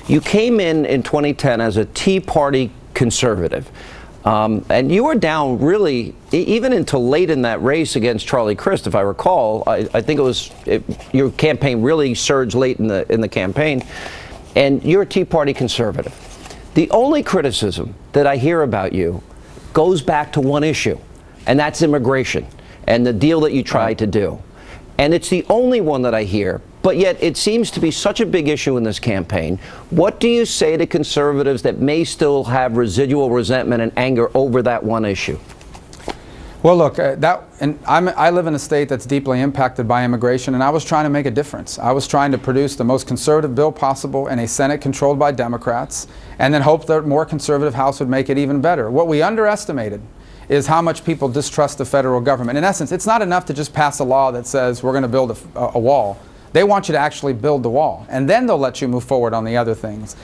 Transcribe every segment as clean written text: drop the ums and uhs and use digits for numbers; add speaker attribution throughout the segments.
Speaker 1: You came in 2010 as a Tea Party conservative. And you were down really, even until late in that race against Charlie Crist, if I recall. I think your campaign really surged late in the campaign. And you're a Tea Party conservative. The only criticism that I hear about you goes back to one issue, and that's immigration and the deal that you tried to do. And it's the only one that I hear, but yet it seems to be such a big issue in this campaign. What do you say to conservatives that may still have residual resentment and anger over that one issue?
Speaker 2: Well, look, I live in a state that's deeply impacted by immigration, and I was trying to make a difference. I was trying to produce the most conservative bill possible in a Senate controlled by Democrats, and then hope that a more conservative House would make it even better. What we underestimated is how much people distrust the federal government. In essence, it's not enough to just pass a law that says we're going to build a wall. They want you to actually build the wall, and then they'll let you move forward on the other things.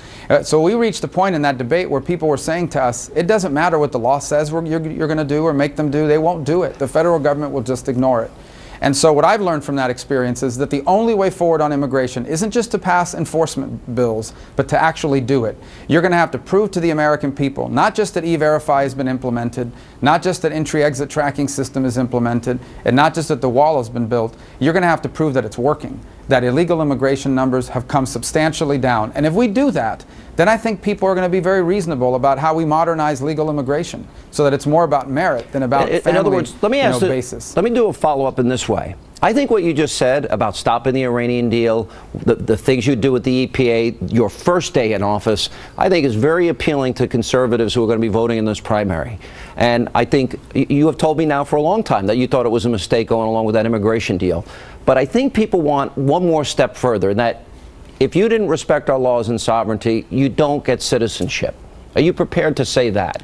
Speaker 2: So we reached a point in that debate where people were saying to us, it doesn't matter what the law says you're going to do or make them do. They won't do it. The federal government will just ignore it. And so what I've learned from that experience is that the only way forward on immigration isn't just to pass enforcement bills, but to actually do it. You're going to have to prove to the American people, not just that E-Verify has been implemented, not just that entry-exit tracking system is implemented, and not just that the wall has been built. You're going to have to prove that it's working, that illegal immigration numbers have come substantially down. And if we do that, then I think people are going to be very reasonable about how we modernize legal immigration, so that it's more about merit than about family,
Speaker 1: in other words, let me ask
Speaker 2: basis.
Speaker 1: Let me do a follow-up in this way. I think what you just said about stopping the Iranian deal, the things you do with the EPA, your first day in office, I think is very appealing to conservatives who are going to be voting in this primary. And I think you have told me now for a long time that you thought it was a mistake going along with that immigration deal. But I think people want one more step further, and that if you didn't respect our laws and sovereignty, you don't get citizenship. Are you prepared to say that?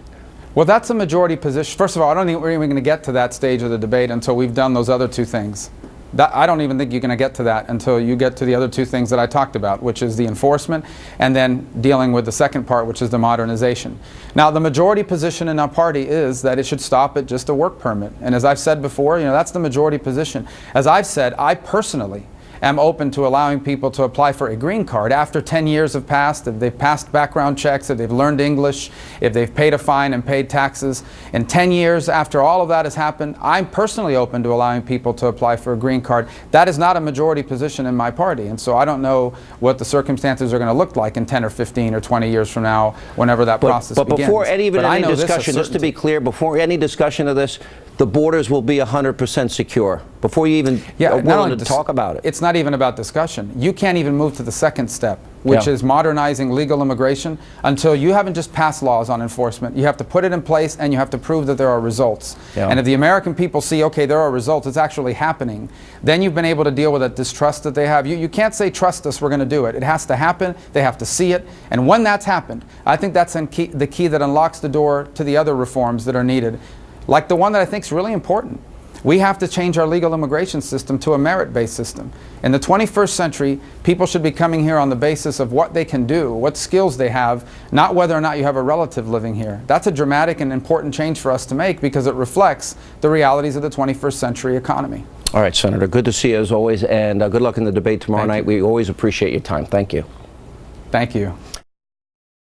Speaker 2: Well, that's a majority position. First of all, I don't think we're even going to get to that stage of the debate until we've done those other two things. I don't even think you're going to get to that until you get to the other two things that I talked about, which is the enforcement and then dealing with the second part, which is the modernization. Now, the majority position in our party is that it should stop at just a work permit. And as I've said before, that's the majority position. As I've said, I personally am open to allowing people to apply for a green card after 10 years have passed, if they've passed background checks, if they've learned English, if they've paid a fine and paid taxes. In 10 years after all of that has happened, I'm personally open to allowing people to apply for a green card. That is not a majority position in my party, and so I don't know what the circumstances are going to look like in 10 or 15 or 20 years from now, whenever that process begins.
Speaker 1: But before any discussion, just to be clear, before any discussion of this, the borders will be 100% secure. Before you even are willing to talk about it.
Speaker 2: It's not even about discussion. You can't even move to the second step, which is modernizing legal immigration, until you haven't just passed laws on enforcement. You have to put it in place, and you have to prove that there are results. And if the American people see, okay, there are results, it's actually happening, then you've been able to deal with that distrust that they have. You can't say, trust us, we're going to do it. It has to happen. They have to see it. And when that's happened, I think that's the key that unlocks the door to the other reforms that are needed, like the one that I think is really important. We have to change our legal immigration system to a merit-based system. In the 21st century, people should be coming here on the basis of what they can do, what skills they have, not whether or not you have a relative living here. That's a dramatic and important change for us to make, because it reflects the realities of the 21st century economy. All
Speaker 1: right, Senator, good to see you as always, and good luck in the debate tomorrow night. We always appreciate your time. Thank you.
Speaker 2: Thank you.